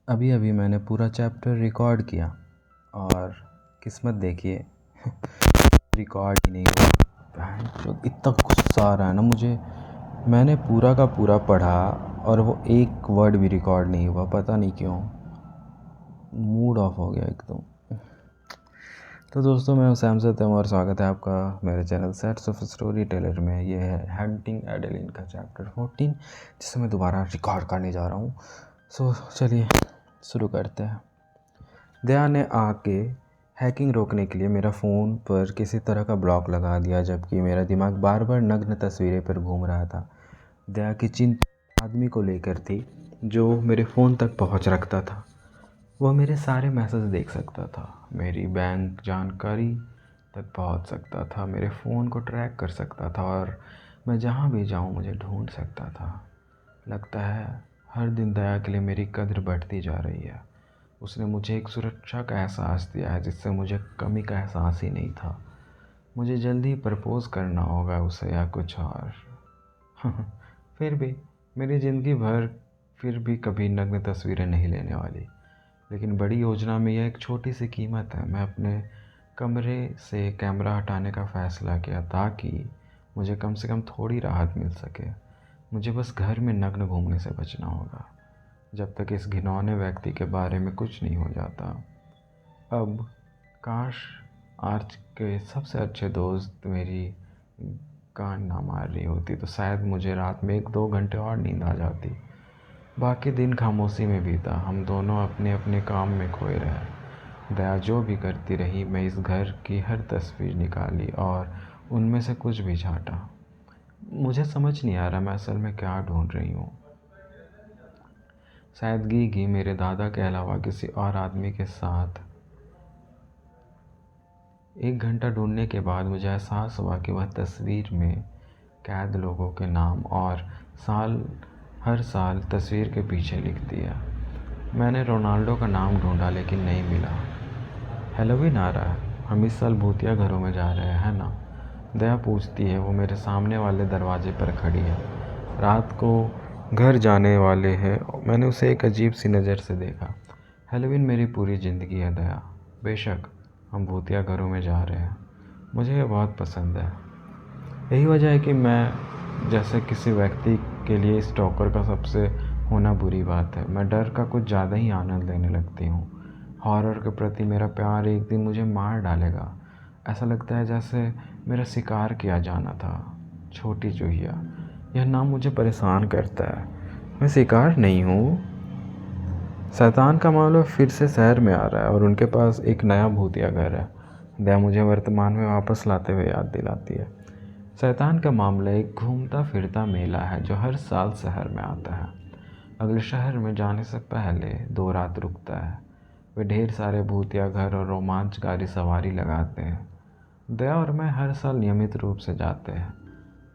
अभी अभी मैंने पूरा चैप्टर रिकॉर्ड किया और किस्मत देखिए रिकॉर्ड ही नहीं हुआ। जो इतना गुस्सा आ रहा है ना मुझे। मैंने पूरा का पूरा पढ़ा और वो एक वर्ड भी रिकॉर्ड नहीं हुआ, पता नहीं क्यों। मूड ऑफ हो गया एकदम। तो दोस्तों, मैं सैम से और स्वागत है आपका मेरे channel sets of story teller में। ये है हंटिंग एडेलिन का चैप्टर 14, जिसे मैं दोबारा रिकॉर्ड करने जा रहा हूँ। सो चलिए शुरू करते हैं। दया ने आके हैकिंग रोकने के लिए मेरा फ़ोन पर किसी तरह का ब्लॉक लगा दिया, जबकि मेरा दिमाग बार बार नग्न तस्वीरें पर घूम रहा था। दया की चिंता आदमी को लेकर थी जो मेरे फ़ोन तक पहुंच रखता था। वह मेरे सारे मैसेज देख सकता था, मेरी बैंक जानकारी तक पहुंच सकता था, मेरे फ़ोन को ट्रैक कर सकता था और मैं जहां भी जाऊं मुझे ढूंढ सकता था। लगता है हर दिन दया के लिए मेरी कद्र बढ़ती जा रही है। उसने मुझे एक सुरक्षा का एहसास दिया है जिससे मुझे कमी का एहसास ही नहीं था। मुझे जल्दी प्रपोज़ करना होगा उसे या कुछ और। फिर भी मेरी ज़िंदगी भर फिर भी कभी नग्न तस्वीरें नहीं लेने वाली। लेकिन बड़ी योजना में यह एक छोटी सी कीमत है। मैं अपने कमरे से कैमरा हटाने का फ़ैसला किया ताकि मुझे कम से कम थोड़ी राहत मिल सके। मुझे बस घर में नग्न घूमने से बचना होगा जब तक इस घिनौने व्यक्ति के बारे में कुछ नहीं हो जाता। अब काश आज के सबसे अच्छे दोस्त मेरी कान ना मार रही होती तो शायद मुझे रात में 1-2 घंटे और नींद आ जाती। बाकी दिन खामोशी में बीता। हम दोनों अपने अपने काम में खोए रहे। दया जो भी करती रही, मैं इस घर की हर तस्वीर निकाली और उनमें से कुछ भी छांटा। मुझे समझ नहीं आ रहा मैं असल में क्या ढूंढ रही हूँ। शायद गीगी मेरे दादा के अलावा किसी और आदमी के साथ। 1 घंटा ढूंढने के बाद मुझे एहसास हुआ कि वह तस्वीर में कैद लोगों के नाम और हर साल तस्वीर के पीछे लिखती है। मैंने रोनाल्डो का नाम ढूंढा लेकिन नहीं मिला। हैलोवीन आ रहा है, हम इस साल भूतिया घरों में जा रहे हैं ना? दया पूछती है। वो मेरे सामने वाले दरवाजे पर खड़ी है। रात को घर जाने वाले हैं। मैंने उसे एक अजीब सी नज़र से देखा। हैलोवीन मेरी पूरी ज़िंदगी है दया। बेशक हम भूतिया घरों में जा रहे हैं। मुझे ये बहुत पसंद है। यही वजह है कि मैं जैसे किसी व्यक्ति के लिए स्टॉकर का सबसे होना बुरी बात है। मैं डर का कुछ ज़्यादा ही आनंद लेने लगती हूँ। हॉरर के प्रति मेरा प्यार एक दिन मुझे मार डालेगा। ऐसा लगता है जैसे मेरा शिकार किया जाना था। छोटी चूहिया, यह नाम मुझे परेशान करता है। मैं शिकार नहीं हूँ। शैतान का मामला फिर से शहर में आ रहा है और उनके पास एक नया भूतिया घर है। दया मुझे वर्तमान में वापस लाते हुए याद दिलाती है। शैतान का मामला एक घूमता फिरता मेला है जो हर साल शहर में आता है। अगले शहर में जाने से पहले 2 रात रुकता है। वे ढेर सारे भूतिया घर और रोमांचकारी सवारी लगाते हैं। दया और मैं हर साल नियमित रूप से जाते हैं।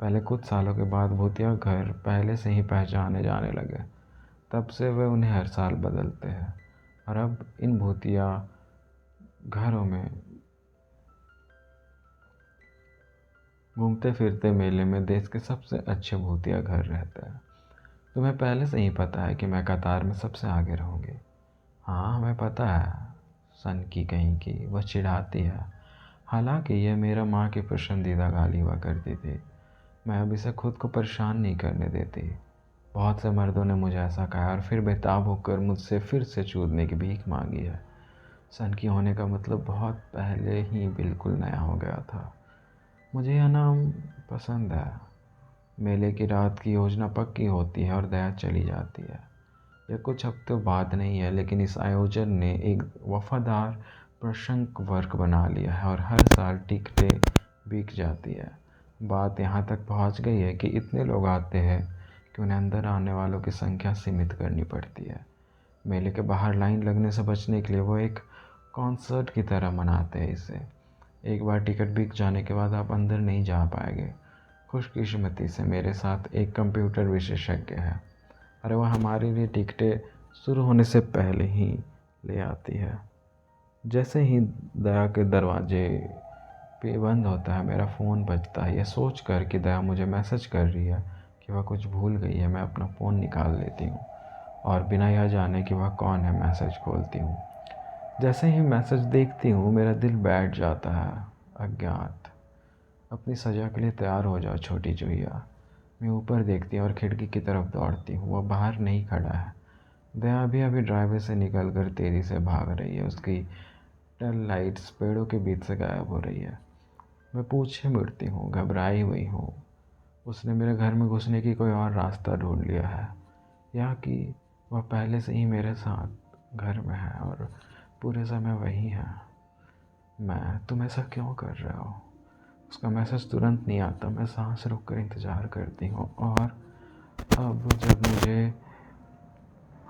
पहले कुछ सालों के बाद भूतिया घर पहले से ही पहचाने जाने लगे। तब से वे उन्हें हर साल बदलते हैं और अब इन भूतिया घरों में घूमते फिरते मेले में देश के सबसे अच्छे भूतिया घर रहते हैं। तुम्हें पहले से ही पता है कि मैं कतार में सबसे आगे रहूँगी। हाँ, हमें पता है। सन की कहीं की वह चिढ़ाती है। हालांकि यह मेरा माँ की पसंदीदा गाली हुआ करती थी। मैं अब इसे खुद को परेशान नहीं करने देती। बहुत से मर्दों ने मुझे ऐसा कहा और फिर बेताब होकर मुझसे फिर से चूदने की भीख मांगी है। सन की होने का मतलब बहुत पहले ही बिल्कुल नया हो गया था। मुझे यह नाम पसंद है। मेले की रात की योजना पक्की होती है और दया चली जाती है। यह कुछ हफ्तों बाद नहीं है, लेकिन इस आयोजन ने एक वफादार प्रशंसक वर्ग बना लिया है और हर साल टिकटें बिक जाती है। बात यहाँ तक पहुँच गई है कि इतने लोग आते हैं कि उन्हें अंदर आने वालों की संख्या सीमित करनी पड़ती है। मेले के बाहर लाइन लगने से बचने के लिए वो एक कॉन्सर्ट की तरह मनाते हैं इसे। एक बार टिकट बिक जाने के बाद आप अंदर नहीं जा पाएंगे। खुशकिस्मती से मेरे साथ एक कंप्यूटर विशेषज्ञ है और वह हमारे लिए टिकटें शुरू होने से पहले ही ले आती है। जैसे ही दया के दरवाजे पे बंद होता है, मेरा फ़ोन बजता है। यह सोच कर कि दया मुझे मैसेज कर रही है कि वह कुछ भूल गई है, मैं अपना फ़ोन निकाल लेती हूँ और बिना यह जाने कि वह कौन है मैसेज खोलती हूँ। जैसे ही मैसेज देखती हूँ मेरा दिल बैठ जाता है। अज्ञात। अपनी सज़ा के लिए तैयार हो जाओ छोटी चुहिया। मैं ऊपर देखती हूँ और खिड़की की तरफ दौड़ती हूँ। वह बाहर नहीं खड़ा है। दया भी अभी ड्राइवर से निकल कर तेज़ी से भाग रही है। उसकी टेल लाइट्स पेड़ों के बीच से गायब हो रही है। मैं पीछे मुड़ती हूँ, घबराई हुई हूँ। उसने मेरे घर में घुसने की कोई और रास्ता ढूंढ लिया है, या कि वह पहले से ही मेरे साथ घर में है और पूरे समय वही है। तुम ऐसा क्यों कर रहे हो? उसका मैसेज तुरंत नहीं आता। मैं सांस रोक कर इंतज़ार करती हूँ और अब जब मुझे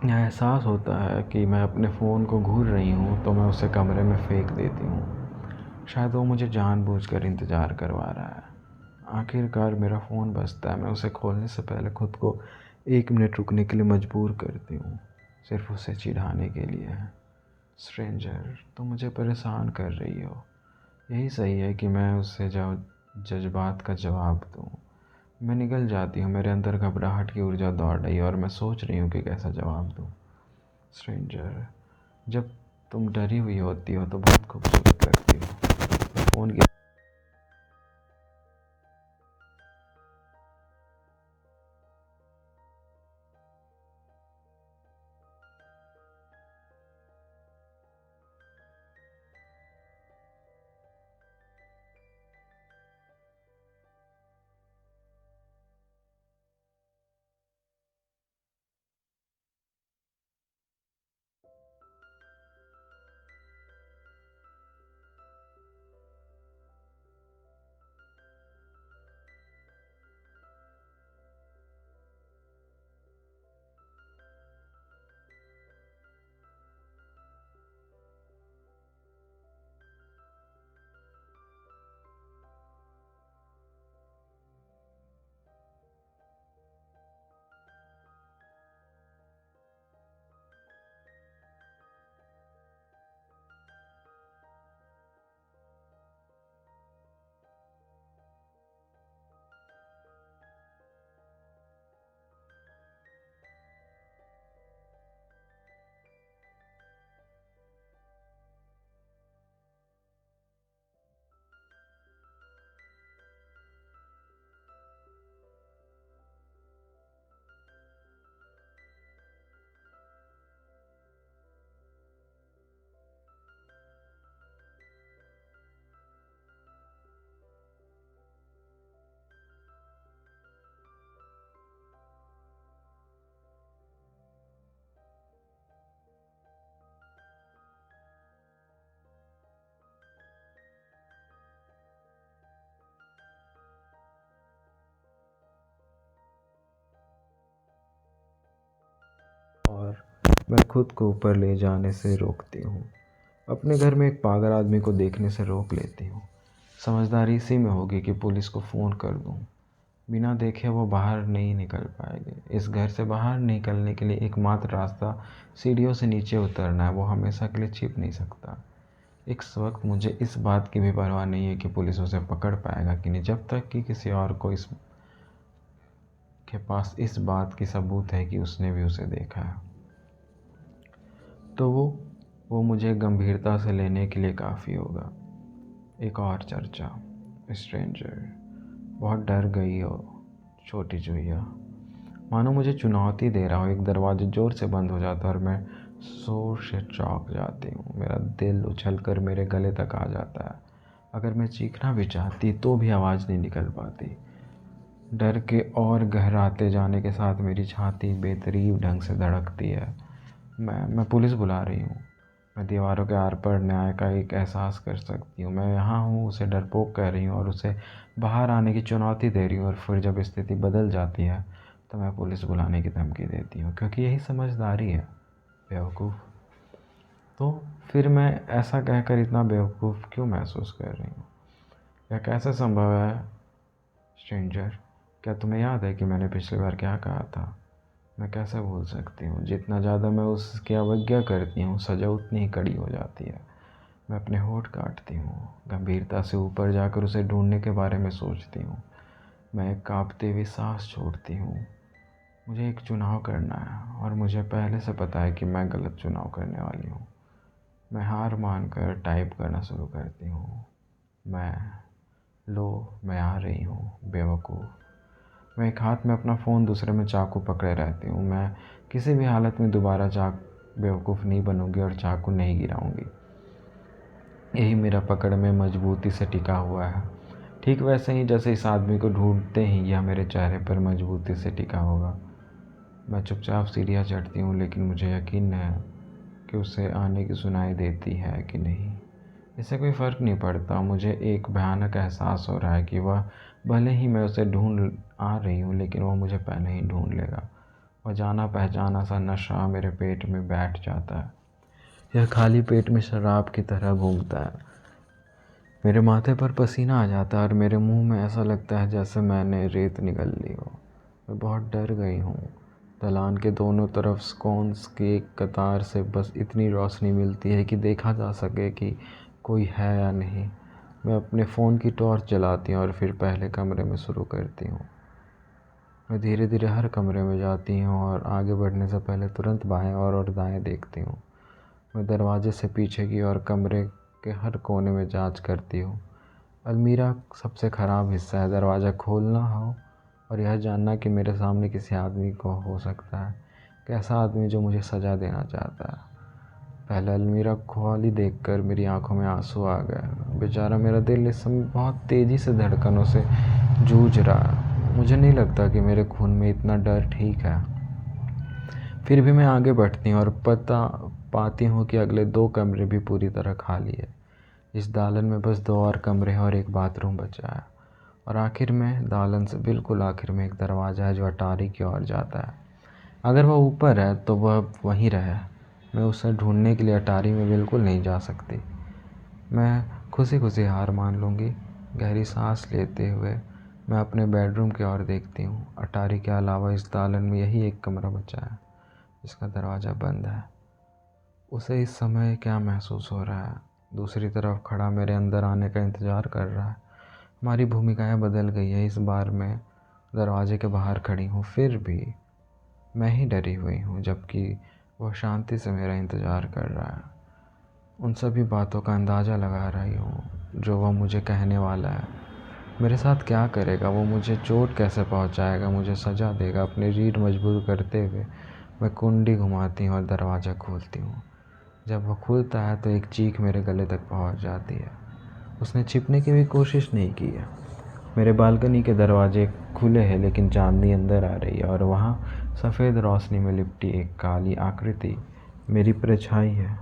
एहसास होता है कि मैं अपने फ़ोन को घूर रही हूँ तो मैं उसे कमरे में फेंक देती हूँ। शायद वो मुझे जानबूझकर इंतज़ार करवा रहा है। आखिरकार मेरा फ़ोन बजता है। मैं उसे खोलने से पहले खुद को 1 मिनट रुकने के लिए मजबूर करती हूँ, सिर्फ उसे चिढ़ाने के लिए। स्ट्रेंजर, तुम मुझे परेशान कर रही हो। यही सही है कि मैं उससे जज्बात का जवाब दूँ। मैं निकल जाती हूँ। मेरे अंदर घबराहट की ऊर्जा दौड़ रही है और मैं सोच रही हूँ कि कैसा जवाब दूँ। स्ट्रेंजर, जब तुम डरी हुई होती हो तो बहुत खूबसूरत लगती हो। फ़ोन की और मैं खुद को ऊपर ले जाने से रोकती हूँ। अपने घर में एक पागल आदमी को देखने से रोक लेती हूँ। समझदारी इसी में होगी कि पुलिस को फ़ोन कर दूँ। बिना देखे वो बाहर नहीं निकल पाएंगे। इस घर से बाहर निकलने के लिए एकमात्र रास्ता सीढ़ियों से नीचे उतरना है। वो हमेशा के लिए छिप नहीं सकता। इस वक्त मुझे इस बात की भी परवाह नहीं है कि पुलिस उसे पकड़ पाएगा कि नहीं, जब तक कि किसी और को इस के पास इस बात की सबूत है कि उसने भी उसे देखा है। तो वो मुझे गंभीरता से लेने के लिए काफ़ी होगा। एक और चर्चा। स्ट्रेंजर, बहुत डर गई हो छोटी चुहिया। मानो मुझे चुनौती दे रहा हो। एक दरवाज़ा ज़ोर से बंद हो जाता है और मैं ज़ोर से चौंक जाती हूँ। मेरा दिल उछल कर मेरे गले तक आ जाता है। अगर मैं चीखना भी चाहती तो भी आवाज़ नहीं निकल पाती। डर के और गहराते जाने के साथ मेरी छाती बेतरीब ढंग से धड़कती है। मैं पुलिस बुला रही हूँ। मैं दीवारों के आर पार न्याय का एक एहसास कर सकती हूँ। मैं यहाँ हूँ, उसे डरपोक कह रही हूँ और उसे बाहर आने की चुनौती दे रही हूँ। और फिर जब स्थिति बदल जाती है तो मैं पुलिस बुलाने की धमकी देती हूँ, क्योंकि यही समझदारी है, बेवकूफ़। तो फिर मैं ऐसा कहकर इतना बेवकूफ़ क्यों महसूस कर रही हूँ? यह कैसे संभव है? स्ट्रेंजर, क्या तुम्हें याद है कि मैंने पिछली बार क्या कहा था? मैं कैसे भूल सकती हूँ? जितना ज़्यादा मैं उसकी अवज्ञा करती हूँ सज़ा उतनी ही कड़ी हो जाती है। मैं अपने होंठ काटती हूँ, गंभीरता से ऊपर जाकर उसे ढूंढने के बारे में सोचती हूँ। मैं एक काँपती हुई सांस छोड़ती हूँ मुझे एक चुनाव करना है और मुझे पहले से पता है कि मैं गलत चुनाव करने वाली हूँ। मैं हार मानकर टाइप करना शुरू करती हूँ। मैं आ रही हूँ बेवकूफ़। मैं एक हाथ में अपना फ़ोन दूसरे में चाकू पकड़े रहती हूँ। मैं किसी भी हालत में दोबारा बेवकूफ़ नहीं बनूँगी और चाकू नहीं गिराऊँगी। यही मेरा पकड़ में मजबूती से टिका हुआ है, ठीक वैसे ही जैसे इस आदमी को ढूंढते ही यह मेरे चेहरे पर मजबूती से टिका होगा। मैं चुपचाप सीढ़ियाँ चढ़ती हूँ, लेकिन मुझे यकीन है कि उसे आने की सुनाई देती है कि नहीं। इससे कोई फ़र्क नहीं पड़ता। मुझे एक भयानक एहसास हो रहा है कि वह, भले ही मैं उसे ढूंढ आ रही हूँ, लेकिन वह मुझे पहले ही ढूंढ लेगा। वह जाना पहचाना सा नशा मेरे पेट में बैठ जाता है। यह खाली पेट में शराब की तरह घूमता है। मेरे माथे पर पसीना आ जाता है और मेरे मुंह में ऐसा लगता है जैसे मैंने रेत निगल ली हो। मैं बहुत डर गई हूँ। दलान के दोनों तरफ स्कोन्स की एक कतार से बस इतनी रोशनी मिलती है कि देखा जा सके कि कोई है या नहीं। मैं अपने फ़ोन की टॉर्च जलाती हूँ और फिर पहले कमरे में शुरू करती हूँ। मैं धीरे धीरे हर कमरे में जाती हूँ और आगे बढ़ने से पहले तुरंत बाएं और दाएं देखती हूँ। मैं दरवाजे से पीछे की और कमरे के हर कोने में जांच करती हूँ। अलमीरा सबसे ख़राब हिस्सा है। दरवाज़ा खोलना हो और यह जानना कि मेरे सामने किसी आदमी को हो सकता है, कैसा आदमी जो मुझे सज़ा देना चाहता है। पहले अलमीरा खाली देखकर मेरी आंखों में आंसू आ गए। बेचारा मेरा दिल इस समय बहुत तेज़ी से धड़कनों से जूझ रहा है। मुझे नहीं लगता कि मेरे खून में इतना डर ठीक है। फिर भी मैं आगे बढ़ती हूँ और पाती हूँ कि अगले 2 कमरे भी पूरी तरह खाली है। इस दालन में बस 2 और कमरे हैं और एक बाथरूम बचा है। और आखिर में, दालन से बिल्कुल आखिर में, एक दरवाज़ा है जो अटारी की ओर जाता है। अगर वह ऊपर है तो वह वहीं रहे। मैं उसे ढूंढने के लिए अटारी में बिल्कुल नहीं जा सकती। मैं खुशी खुशी हार मान लूँगी। गहरी सांस लेते हुए मैं अपने बेडरूम की ओर देखती हूँ। अटारी के अलावा इस दालन में यही एक कमरा बचा है जिसका दरवाज़ा बंद है। उसे इस समय क्या महसूस हो रहा है? दूसरी तरफ खड़ा मेरे अंदर आने का इंतज़ार कर रहा है। हमारी भूमिकाएं बदल गई है। इस बार मैं दरवाजे के बाहर खड़ी हूँ, फिर भी मैं ही डरी हुई हूँ, जबकि वह शांति से मेरा इंतज़ार कर रहा है। उन सभी बातों का अंदाज़ा लगा रही हूँ जो वह मुझे कहने वाला है। मेरे साथ क्या करेगा वो? मुझे चोट कैसे पहुँचाएगा? मुझे सज़ा देगा? अपनी रीढ़ मजबूत करते हुए मैं कुंडी घुमाती हूँ और दरवाज़ा खोलती हूँ। जब वह खुलता है तो एक चीख मेरे गले तक पहुँच जाती है। उसने छिपने की भी कोशिश नहीं की है। मेरे बालकनी के दरवाजे खुले हैं, लेकिन चांदनी अंदर आ रही है और वहाँ सफ़ेद रोशनी में लिपटी एक काली आकृति मेरी परछाई है।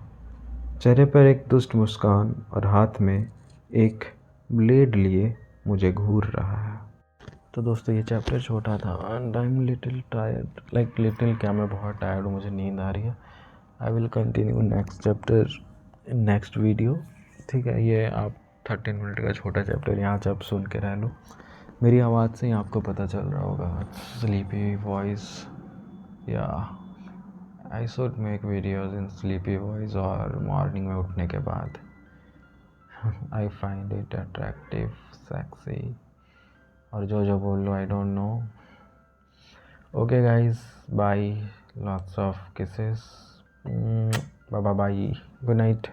चेहरे पर एक दुष्ट मुस्कान और हाथ में एक ब्लेड लिए मुझे घूर रहा है। तो दोस्तों, ये चैप्टर छोटा था and I am little tired, little क्या, मैं बहुत टायर्ड हूँ, मुझे नींद आ रही है। I will continue next chapter in next video. ठीक है, ये आप 13 मिनट का छोटा चैप्टर यहाँ से आप सुन के रह लो। मेरी आवाज़ से ही आपको पता चल रहा होगा, स्लीपी वॉइस, या I should make videos in sleepy voice और मॉर्निंग में उठने के बाद। I find it attractive, sexy, और जो बोल लो, I don't know. Okay guys, bye, lots of kisses, bye bye, good night.